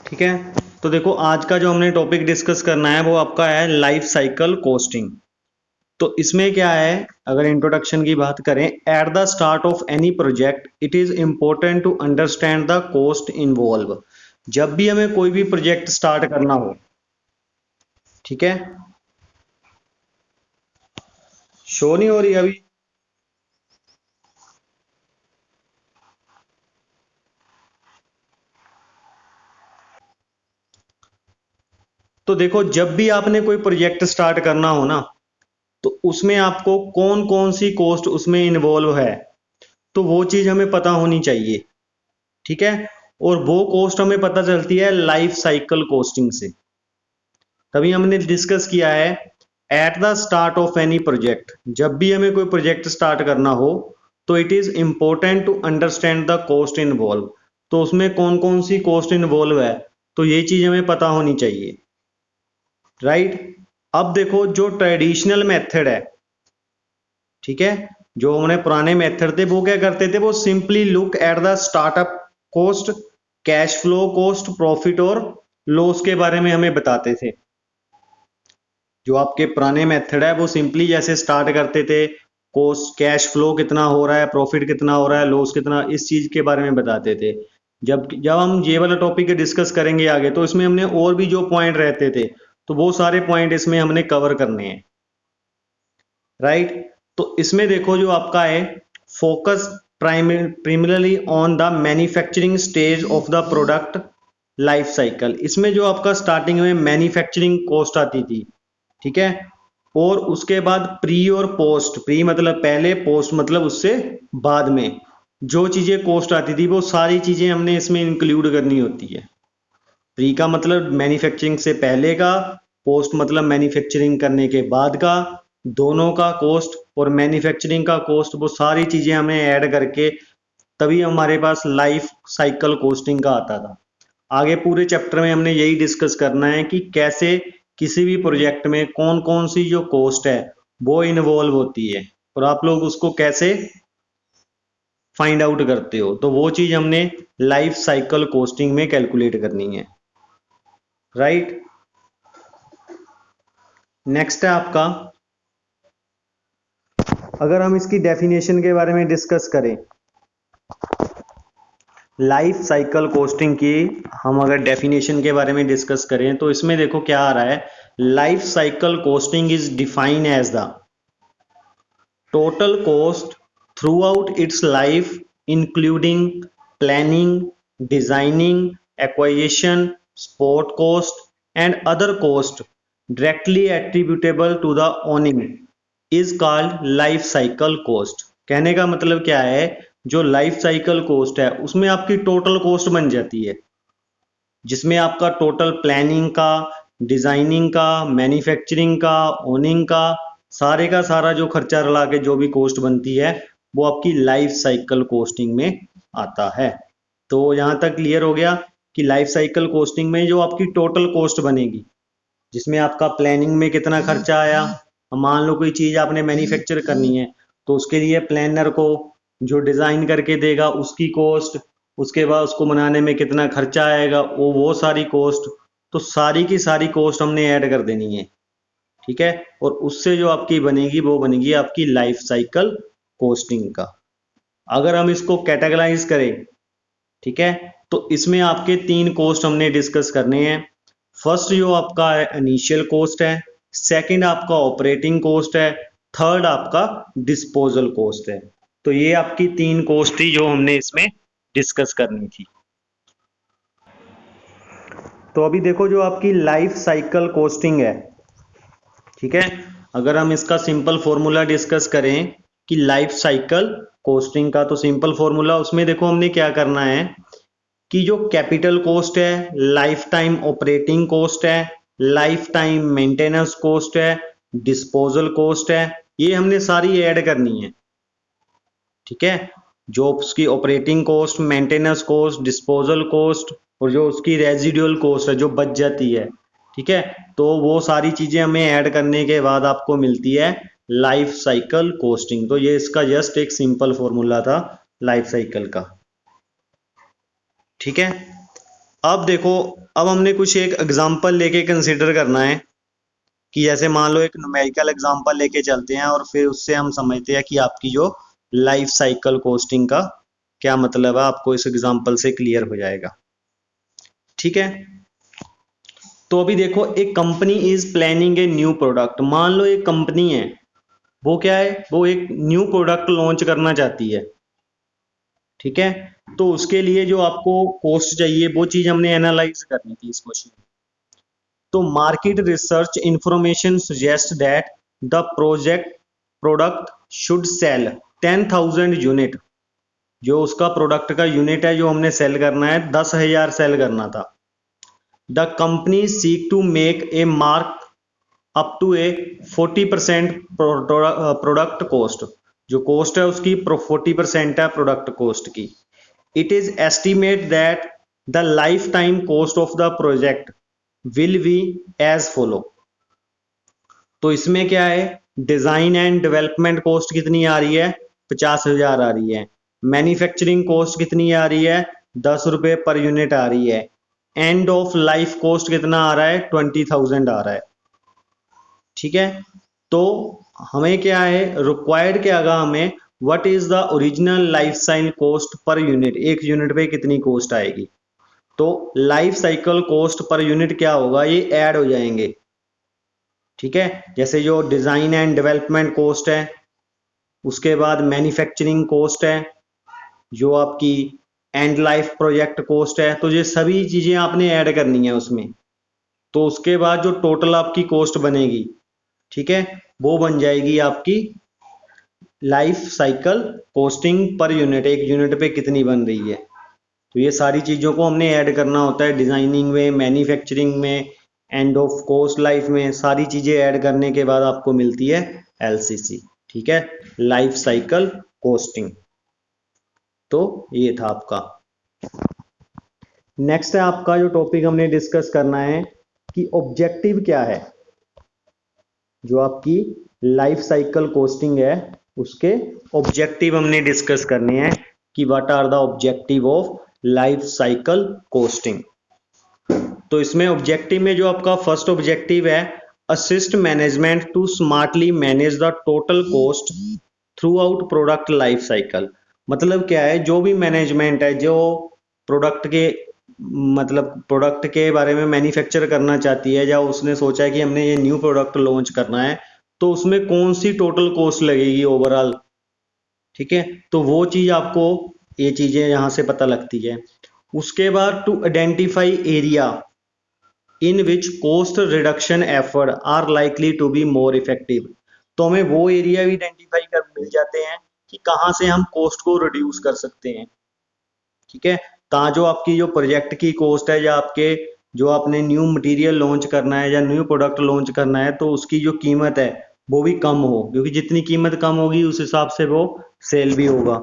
ठीक है। तो देखो आज का जो हमने टॉपिक डिस्कस करना है वो आपका है लाइफ साइकिल कॉस्टिंग। तो इसमें क्या है, अगर इंट्रोडक्शन की बात करें, at the start of any project it is important to understand the cost involve. जब भी हमें कोई भी प्रोजेक्ट स्टार्ट करना हो, ठीक है, शो नहीं हो रही अभी। तो देखो जब भी आपने कोई प्रोजेक्ट स्टार्ट करना हो ना, तो उसमें आपको कौन कौन सी कॉस्ट उसमें इन्वॉल्व है, तो वो चीज हमें पता होनी चाहिए। ठीक है। और वो कॉस्ट हमें पता चलती है लाइफ साइकिल कॉस्टिंग से। तभी हमने डिस्कस किया है at the start of any project, जब भी हमें कोई प्रोजेक्ट स्टार्ट करना हो तो it is important to understand the cost involve. तो उसमें कौन कौन सी कॉस्ट इन्वॉल्व है, तो ये चीज हमें पता होनी चाहिए। राइट। अब देखो जो ट्रेडिशनल मेथड है, ठीक है, जो हमने पुराने मेथड थे वो क्या करते थे, वो simply look at the startup cost, cash flow cost, profit और लॉस के बारे में हमें बताते थे। जो आपके पुराने मेथड है वो सिंपली जैसे स्टार्ट करते थे, कॉस्ट कैश फ्लो कितना हो रहा है, प्रॉफिट कितना हो रहा है, लॉस कितना, इस चीज के बारे में बताते थे। जब जब हम ये वाला टॉपिक डिस्कस करेंगे आगे, तो इसमें हमने और भी जो पॉइंट रहते थे, तो वो सारे पॉइंट इसमें हमने कवर करने हैं। राइट। तो इसमें देखो जो आपका है, focus primarily on the manufacturing stage of the product life cycle. इसमें जो आपका स्टार्टिंग में मैन्युफैक्चरिंग कॉस्ट आती थी, ठीक है, और उसके बाद प्री और पोस्ट, प्री मतलब पहले, पोस्ट मतलब उससे बाद में जो चीजें कॉस्ट आती थी वो सारी चीजें हमने इसमें इंक्लूड करनी होती है। प्री का मतलब मैन्युफैक्चरिंग से पहले का, पोस्ट मतलब मैन्युफैक्चरिंग करने के बाद का, दोनों का कॉस्ट और मैन्युफैक्चरिंग का कॉस्ट, वो सारी चीजें हमें ऐड करके तभी हमारे पास लाइफ साइकिल कॉस्टिंग का आता था। आगे पूरे चैप्टर में हमने यही डिस्कस करना है कि कैसे किसी भी प्रोजेक्ट में कौन कौन सी जो कॉस्ट है वो इन्वॉल्व होती है और आप लोग उसको कैसे फाइंड आउट करते हो, तो वो चीज हमने लाइफ साइकिल कॉस्टिंग में कैलकुलेट करनी है। राइट। नेक्स्ट है आपका, अगर हम इसकी डेफिनेशन के बारे में डिस्कस करें, लाइफ साइकिल कॉस्टिंग की हम अगर डेफिनेशन के बारे में डिस्कस करें, तो इसमें देखो क्या आ रहा है, life cycle costing is defined as the total cost throughout its life including planning, designing, acquisition, support cost and other cost directly attributable to the owning is called life cycle cost. कहने का मतलब क्या है, जो life cycle cost है उसमें आपकी total cost बन जाती है, जिसमें आपका टोटल प्लानिंग का, डिजाइनिंग का, मैन्युफैक्चरिंग का, ओनिंग का सारा जो खर्चा रला के जो भी कॉस्ट बनती है वो आपकी लाइफ साइकिल कॉस्टिंग में आता है। तो यहाँ तक क्लियर हो गया कि लाइफ साइकिल कॉस्टिंग में जो आपकी टोटल कॉस्ट बनेगी, जिसमें आपका प्लानिंग में कितना खर्चा आया, मान लो कोई चीज आपने मैन्युफैक्चर करनी है तो उसके लिए प्लानर को जो डिजाइन करके देगा उसकी कॉस्ट, उसके बाद उसको बनाने में कितना खर्चा आएगा वो सारी कॉस्ट, तो सारी की सारी कॉस्ट हमने ऐड कर देनी है। ठीक है। और उससे जो आपकी बनेगी वो बनेगी आपकी लाइफ साइकिल कॉस्टिंग का। अगर हम इसको कैटेगराइज करें, ठीक है, तो इसमें आपके तीन कॉस्ट हमने डिस्कस करने हैं। फर्स्ट जो आपका इनिशियल कॉस्ट है, सेकंड आपका ऑपरेटिंग कॉस्ट है, थर्ड आपका डिस्पोजल कॉस्ट है। तो ये आपकी तीन कॉस्ट थी जो हमने इसमें डिस्कस करनी थी। तो अभी देखो जो आपकी लाइफ साइकिल कॉस्टिंग है, ठीक है, अगर हम इसका सिंपल फॉर्मूला डिस्कस करें कि लाइफ साइकिल कॉस्टिंग का, तो सिंपल फॉर्मूला उसमें देखो हमने क्या करना है कि जो कैपिटल कॉस्ट है, लाइफ टाइम ऑपरेटिंग कॉस्ट है, लाइफ टाइम मेंटेनेंस कॉस्ट है, डिस्पोजल कॉस्ट है, ये हमने सारी ऐड करनी है। ठीक है। जो उसकी operating cost, maintenance cost, disposal cost और जो उसकी रेजिडुअल कॉस्ट है जो बच जाती है, ठीक है, तो वो सारी चीजें हमें ऐड करने के बाद आपको मिलती है लाइफ साइकिल कॉस्टिंग। तो ये इसका जस्ट एक सिंपल फॉर्मूला था लाइफ साइकिल का। ठीक है। अब देखो, अब हमने कुछ एक एग्जांपल लेके कंसीडर करना है कि जैसे मान लो एक न्यूमेरिकल एग्जांपल लेके चलते हैं और फिर उससे हम समझते हैं कि आपकी जो लाइफ साइकिल कॉस्टिंग का क्या मतलब है, आपको इस एग्जांपल से क्लियर हो जाएगा। ठीक है, तो अभी देखो, एक company is planning a new product. मान लो एक कंपनी है, वो क्या है, वो एक न्यू प्रोडक्ट लॉन्च करना चाहती है। ठीक है, तो उसके लिए जो आपको कॉस्ट चाहिए वो चीज हमने एनालाइज करनी थी इस क्वेश्चन में। तो market research information suggest that the product should sell 10,000 unit. जो उसका प्रोडक्ट का यूनिट है जो हमने सेल करना है, 10,000 सेल करना था। The company seek to make a mark up to a 40% product cost. जो कॉस्ट है उसकी 40% है प्रोडक्ट कॉस्ट की। It is estimate that the lifetime cost of the project will be as follow. तो इसमें क्या है, डिजाइन एंड डेवलपमेंट कॉस्ट कितनी आ रही है, 50,000 आ रही है। मैन्युफैक्चरिंग कॉस्ट कितनी आ रही है, 10 रुपए पर यूनिट आ रही है। एंड ऑफ लाइफ कॉस्ट कितना आ रहा है, 20,000 आ रहा है। ठीक है, तो हमें क्या है, रिक्वायर्ड क्या आगा हमें, what is the original life cycle cost per unit, एक यूनिट पे कितनी कॉस्ट आएगी। तो life cycle cost per unit क्या होगा, ये ऐड हो जाएंगे। ठीक है, जैसे जो डिजाइन एंड डेवलपमेंट कॉस्ट है, उसके बाद मैन्युफैक्चरिंग कॉस्ट है, जो आपकी एंड लाइफ प्रोजेक्ट कॉस्ट है, तो ये सभी चीजें आपने ऐड करनी है उसमें। तो उसके बाद जो टोटल आपकी कॉस्ट बनेगी, ठीक है, वो बन जाएगी आपकी life cycle costing per unit, एक यूनिट पे कितनी बन रही है। तो ये सारी चीज़ों को हमने ऐड करना होता है, डिजाइनिंग में, मैन्युफैक्चरिंग में, एंड ऑफ कोर्स लाइफ में, सारी चीज़ें ऐड करने के बाद आपको मिलती है एलसीसी। ठीक है, लाइफ साइकिल कॉस्टिंग। तो ये था आपका। नेक्स्ट है आपका जो टॉपिक हमने डिस्कस करना है कि ऑब्जेक्टिव क्या है। जो आपकी लाइफ साइकिल कॉस्टिंग है उसके ऑब्जेक्टिव हमने डिस्कस करने हैं कि what are the objective of life cycle costing. तो इसमें ऑब्जेक्टिव में जो आपका फर्स्ट ऑब्जेक्टिव है, assist management to smartly manage the total cost throughout product life cycle. मतलब क्या है, जो भी मैनेजमेंट है जो प्रोडक्ट के मतलब प्रोडक्ट के बारे में मैन्युफैक्चर करना चाहती है, या उसने सोचा है कि हमने ये न्यू प्रोडक्ट लॉन्च करना है, तो उसमें कौन सी टोटल कॉस्ट लगेगी ओवरऑल। ठीक है, तो वो चीज आपको, ये चीजें यहां से पता लगती है। उसके बाद to identify area in which cost reduction effort are likely to be more effective. तो हमें वो एरिया भी आइडेंटिफाई कर मिल जाते हैं कि कहाँ से हम कॉस्ट को रिड्यूस कर सकते हैं। ठीक है, ता जो आपकी जो प्रोजेक्ट की कॉस्ट है, या आपके जो आपने न्यू मटेरियल लॉन्च करना है या न्यू प्रोडक्ट लॉन्च करना है, तो उसकी जो कीमत है वो भी कम हो, क्योंकि जितनी कीमत कम होगी उस हिसाब से वो सेल भी होगा।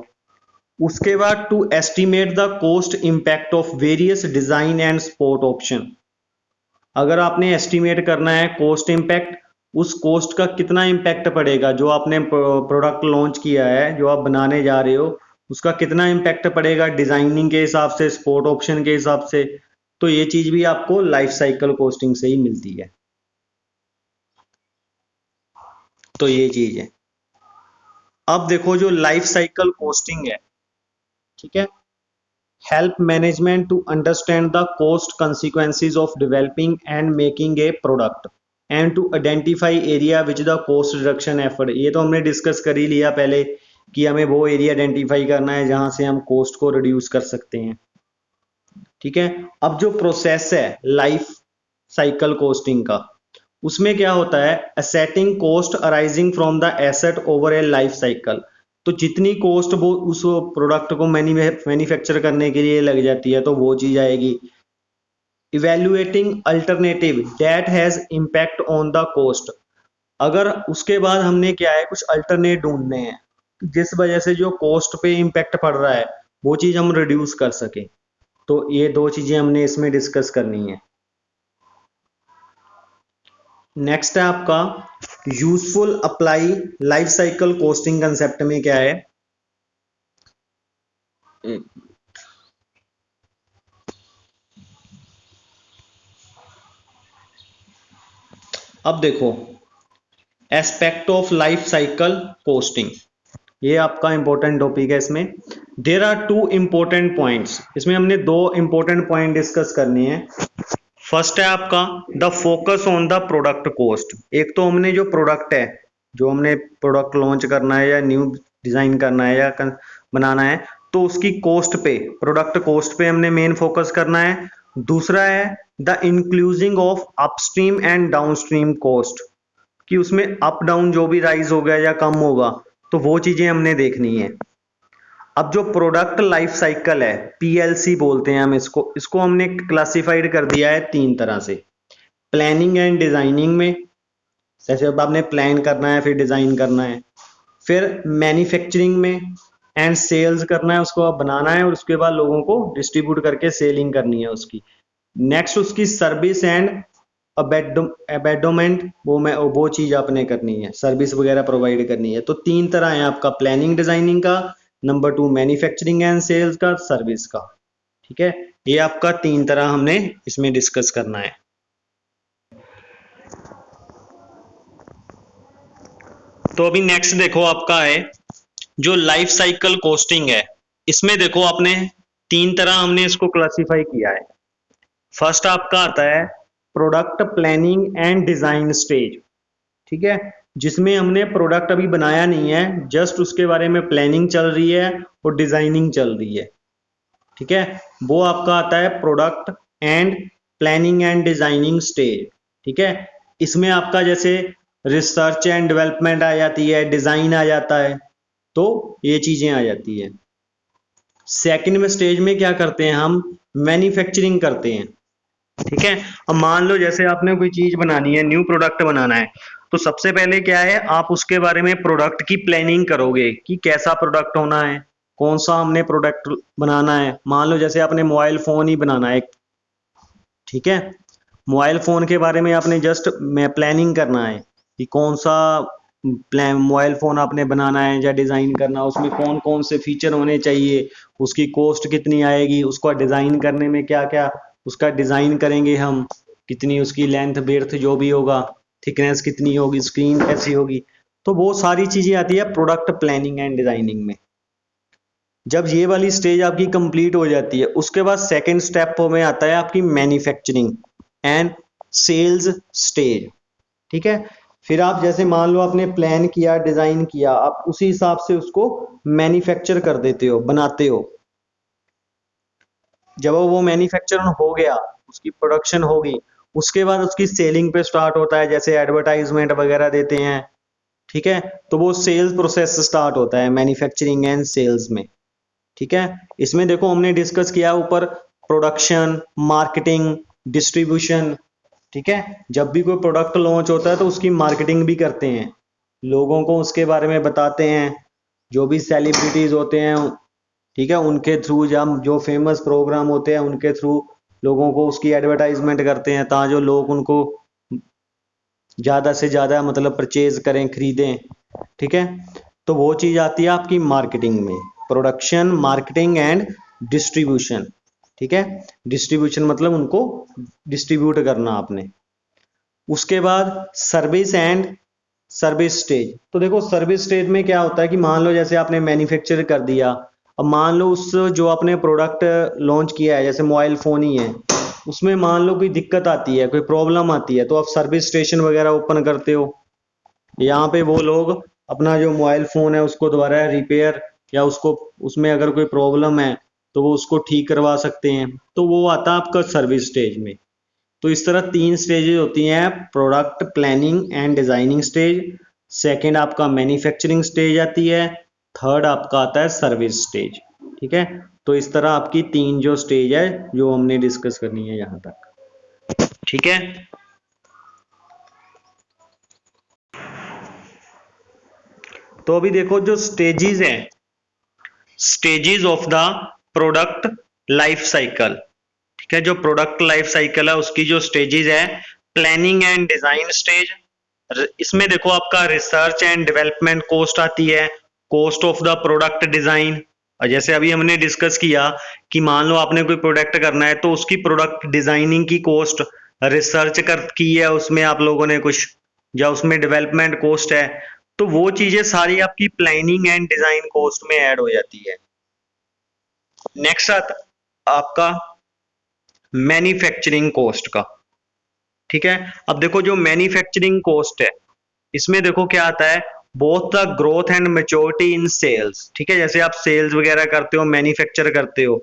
उसके बाद to estimate the cost impact of various design and support option. अगर आपने एस्टिमेट करना है कॉस्ट इम्पैक्ट, उस कॉस्ट का कितना इम्पैक्ट पड़ेगा, जो आपने प्रोडक्ट लॉन्च किया है, जो आप बनाने जा रहे हो, उसका कितना इम्पैक्ट पड़ेगा डिजाइनिंग के हिसाब से, सपोर्ट ऑप्शन के हिसाब से। तो ये चीज भी आपको लाइफ साइकिल कॉस्टिंग से ही मिलती है। तो ये चीज है। अब देखो, जो लाइफ साइकिल कॉस्टिंग है, ठीक है, help management to understand the cost consequences of developing and making a product and to identify area which the cost reduction effort। ये तो हमने डिस्कस कर ही लिया पहले कि हमें वो एरिया आइडेंटिफाई करना है जहां से हम कॉस्ट को रिड्यूस कर सकते हैं। ठीक है, अब जो प्रोसेस है लाइफ साइकिल कॉस्टिंग का, उसमें क्या होता है, असेटिंग cost arising from the asset over a life cycle. तो जितनी कॉस्ट वो उस प्रोडक्ट को मैन्युफैक्चर करने के लिए लग जाती है, तो वो चीज आएगी। Evaluating alternative that has impact on the cost. अगर उसके बाद हमने क्या है, कुछ अल्टरनेट ढूंढने हैं जिस वजह से जो कॉस्ट पे इम्पैक्ट पड़ रहा है वो चीज हम रिड्यूस कर सके। तो ये दो चीजें हमने इसमें डिस्कस करनी है। नेक्स्ट है आपका useful apply life cycle costing concept में क्या है। अब देखो, aspect of life cycle costing, ये आपका इंपॉर्टेंट टॉपिक है। इसमें there are two important points, इसमें हमने दो इंपॉर्टेंट पॉइंट डिस्कस करने हैं। फर्स्ट है आपका the focus on the product cost. एक तो हमने जो प्रोडक्ट है, जो हमने प्रोडक्ट लॉन्च करना है या न्यू डिजाइन करना है या बनाना है, तो उसकी कॉस्ट पे, प्रोडक्ट कॉस्ट पे हमने मेन फोकस करना है। दूसरा है the including of upstream and downstream cost, कि उसमें अप डाउन जो भी राइज हो गया या कम होगा तो वो चीजें हमने देखनी है। अब जो प्रोडक्ट लाइफ साइकिल है, पीएलसी बोलते हैं हम इसको हमने क्लासिफाइड कर दिया है तीन तरह से। प्लानिंग एंड डिजाइनिंग में, जैसे अब आपने प्लान करना है फिर डिजाइन करना है। फिर मैन्युफैक्चरिंग में एंड सेल्स करना है, उसको आप बनाना है और उसके बाद लोगों को डिस्ट्रीब्यूट करके सेलिंग करनी है उसकी। नेक्स्ट उसकी सर्विस एंड अबेडोमेंट, वो चीज आपने करनी है, सर्विस वगैरह प्रोवाइड करनी है। तो तीन तरह है आपका, प्लानिंग डिजाइनिंग का, नंबर 2 मैन्युफैक्चरिंग एंड सेल्स का, सर्विस का। ठीक है, ये आपका तीन तरह हमने इसमें डिस्कस करना है। तो अभी नेक्स्ट देखो आपका है जो लाइफ साइकिल कॉस्टिंग है। इसमें देखो आपने तीन तरह हमने इसको क्लासिफाई किया है। फर्स्ट आपका आता है product planning and design stage. ठीक है, जिसमें हमने प्रोडक्ट अभी बनाया नहीं है, जस्ट उसके बारे में प्लानिंग चल रही है और डिजाइनिंग चल रही है। ठीक है, वो आपका आता है product and planning and designing stage. ठीक है, इसमें आपका जैसे रिसर्च एंड डेवलपमेंट आ जाती है, डिजाइन आ जाता है, तो ये चीजें आ जाती है। सेकंड में स्टेज में क्या करते हैं हम, मैन्युफैक्चरिंग करते हैं। ठीक है, अब मान लो जैसे आपने कोई चीज बनानी है, न्यू प्रोडक्ट बनाना है, तो सबसे पहले क्या है, आप उसके बारे में प्रोडक्ट की प्लानिंग करोगे कि कैसा प्रोडक्ट होना है, कौन सा हमने प्रोडक्ट बनाना है। मान लो जैसे आपने मोबाइल फोन ही बनाना है, ठीक है, मोबाइल फोन के बारे में आपने जस्ट प्लानिंग करना है कि कौन सा मोबाइल फोन आपने बनाना है या डिजाइन करना, उसमें कौन कौन से फीचर होने चाहिए, उसकी कॉस्ट कितनी आएगी, उसका डिजाइन करने में क्या क्या उसका डिजाइन करेंगे हम, कितनी उसकी लेंथ बेड्थ जो भी होगा, थिकनेस कितनी होगी, स्क्रीन कैसी होगी, तो वो सारी चीजें आती है प्रोडक्ट प्लानिंग एंड डिजाइनिंग में। जब ये वाली स्टेज आपकी कंप्लीट हो जाती है, उसके बाद सेकंड स्टेप में आता है आपकी मैन्युफैक्चरिंग एंड सेल्स स्टेज। ठीक है, फिर आप जैसे मान लो आपने प्लान किया, डिजाइन किया, आप उसी हिसाब से उसको मैन्युफैक्चर कर देते हो, बनाते हो। जब वो मैन्युफैक्चर हो गया, उसकी प्रोडक्शन होगी, उसके बाद उसकी सेलिंग पे स्टार्ट होता है, जैसे एडवर्टाइजमेंट वगैरह देते हैं। ठीक है, तो वो सेल्स प्रोसेस स्टार्ट होता है मैन्युफैक्चरिंग एंड सेल्स में। ठीक है, इसमें देखो हमने डिस्कस किया ऊपर प्रोडक्शन, मार्केटिंग, डिस्ट्रीब्यूशन। ठीक है, जब भी कोई प्रोडक्ट लॉन्च होता है तो उसकी मार्केटिंग भी करते हैं, लोगों को उसके बारे में बताते हैं, जो भी सेलिब्रिटीज होते हैं, ठीक है, उनके थ्रू, जब जो फेमस प्रोग्राम होते हैं उनके थ्रू लोगों को उसकी एडवर्टाइजमेंट करते हैं, ताकि जो लोग उनको ज्यादा से ज्यादा मतलब परचेज करें, खरीदें। ठीक है, तो वो चीज आती है आपकी मार्केटिंग में, प्रोडक्शन, मार्केटिंग एंड डिस्ट्रीब्यूशन। ठीक है, डिस्ट्रीब्यूशन मतलब उनको डिस्ट्रीब्यूट करना आपने। उसके बाद सर्विस एंड सर्विस स्टेज। तो देखो सर्विस स्टेज में क्या होता है कि मान लो जैसे आपने मैन्युफैक्चर कर दिया, अब मान लो उस जो आपने प्रोडक्ट लॉन्च किया है, जैसे मोबाइल फोन ही है, उसमें मान लो कोई दिक्कत आती है, कोई प्रॉब्लम आती है, तो आप सर्विस स्टेशन वगैरह ओपन करते हो। यहाँ पे वो लोग अपना जो मोबाइल फोन है उसको दोबारा रिपेयर, या उसको उसमें अगर कोई प्रॉब्लम है तो वो उसको ठीक करवा सकते हैं, तो वो आता है आपका सर्विस स्टेज में। तो इस तरह तीन स्टेजेस होती हैं, product planning and designing stage, second आपका मैन्युफैक्चरिंग स्टेज आती है, थर्ड आपका आता है सर्विस स्टेज। ठीक है, तो इस तरह आपकी तीन जो स्टेज है जो हमने डिस्कस करनी है यहां तक। ठीक है, तो अभी देखो जो स्टेजेस हैं, stages of the product life cycle. ठीक है, जो प्रोडक्ट लाइफ साइकिल है उसकी जो स्टेजेस है, प्लानिंग एंड डिजाइन स्टेज, इसमें देखो आपका रिसर्च एंड डेवलपमेंट कॉस्ट आती है, cost of the product design. और जैसे अभी हमने डिस्कस किया कि मान लो आपने कोई प्रोडक्ट करना है तो उसकी प्रोडक्ट डिजाइनिंग की कॉस्ट, रिसर्च कर की है उसमें आप लोगों ने कुछ, या उसमें डेवलपमेंट कॉस्ट है, तो वो चीजें सारी आपकी प्लानिंग एंड डिजाइन कॉस्ट में ऐड हो जाती है। नेक्स्ट आता आपका मैन्युफैक्चरिंग कॉस्ट का। ठीक है, अब देखो जो मैन्युफैक्चरिंग कॉस्ट है, इसमें देखो क्या आता है, both the growth and maturity in sales. ठीक है, जैसे आप सेल्स वगैरह करते हो, मैन्युफैक्चर करते हो,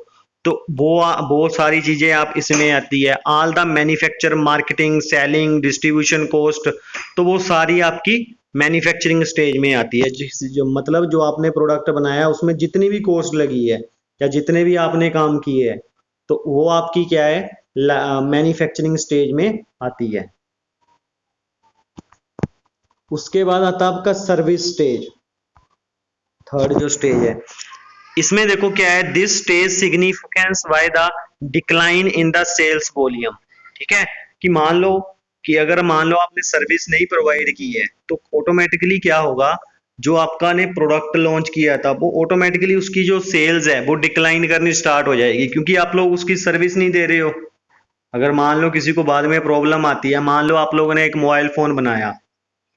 तो वो सारी चीजें आप इसमें आती है। All the manufacture, marketing, selling, distribution cost, तो वो सारी आपकी मैन्युफैक्चरिंग स्टेज में आती है। जो मतलब जो आपने प्रोडक्ट बनाया उसमें जितनी भी कॉस्ट लगी है या जितने भी आपने काम किए हैं, तो वो आपकी क्या है, मैन्युफैक्चरिंग स्टेज में आती है। उसके बाद आता है आपका सर्विस स्टेज, थर्ड जो स्टेज है। इसमें देखो क्या है, this stage significance by the decline in the sales volume. ठीक है, कि मान लो कि अगर मान लो आपने सर्विस नहीं प्रोवाइड की है, तो ऑटोमेटिकली क्या होगा, जो आपका ने प्रोडक्ट लॉन्च किया था वो ऑटोमेटिकली उसकी जो सेल्स है वो डिक्लाइन करनी स्टार्ट हो जाएगी, क्योंकि आप लोग उसकी सर्विस नहीं दे रहे हो। अगर मान लो किसी को बाद में प्रॉब्लम आती है, मान लो आप लोगों ने एक मोबाइल फोन बनाया,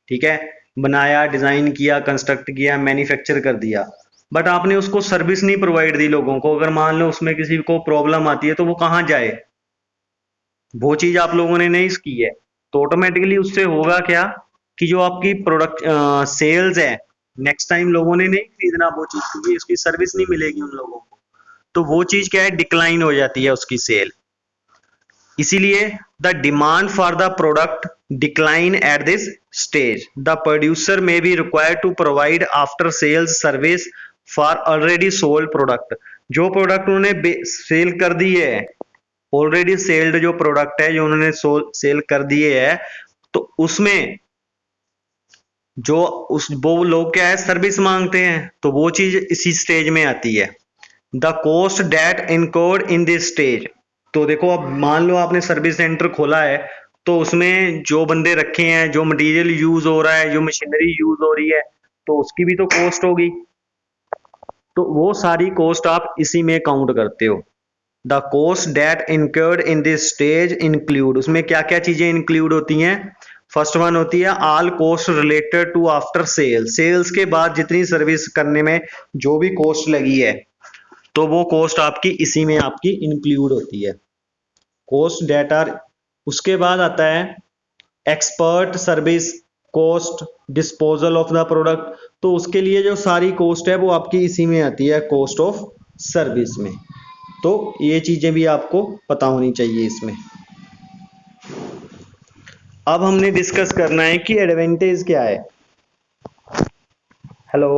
ठीक है, बनाया, डिजाइन किया, कंस्ट्रक्ट किया, मैन्युफैक्चर कर दिया, बट आपने उसको सर्विस नहीं प्रोवाइड दी लोगों को। अगर मान लो उसमें किसी को प्रॉब्लम आती है तो वो कहाँ जाए, वो चीज आप लोगों ने नहीं की है, तो ऑटोमेटिकली उससे होगा क्या, कि जो आपकी प्रोडक्ट सेल्स है, नेक्स्ट टाइम लोगों ने नहीं खरीदना वो चीज, क्योंकि उसकी सर्विस नहीं मिलेगी उन लोगों को, तो वो चीज क्या है, डिक्लाइन हो जाती है उसकी सेल। इसीलिए the demand for the product decline at this stage, the producer may be required to provide after sales service for already sold product. जो प्रोडक्ट उन्होंने सेल कर दिए है, ऑलरेडी सेल्ड जो प्रोडक्ट है जो उन्होंने सेल कर दिए है, तो उसमें जो वो लोग क्या है, सर्विस मांगते हैं, तो वो चीज इसी स्टेज में आती है। The cost that incurred in this stage. तो देखो अब मान लो आपने सर्विस सेंटर खोला है, तो उसमें जो बंदे रखे हैं, जो मटेरियल यूज हो रहा है, जो मशीनरी यूज हो रही है, तो उसकी भी तो कॉस्ट होगी, तो वो सारी कॉस्ट आप इसी में काउंट करते हो। The cost that incurred in this stage include, उसमें क्या क्या चीजें इंक्लूड होती हैं। फर्स्ट वन होती है all cost related to after sale, sales के बाद जितनी सर्विस करने में जो भी कॉस्ट लगी है, तो वो कॉस्ट आपकी इसी में आपकी इंक्लूड होती है, कॉस्ट डेट आर। उसके बाद आता है expert service cost, disposal of the product, तो उसके लिए जो सारी कॉस्ट है वो आपकी इसी में आती है, कॉस्ट ऑफ सर्विस में। तो ये चीजें भी आपको पता होनी चाहिए इसमें। अब हमने डिस्कस करना है कि एडवांटेज क्या है। हेलो।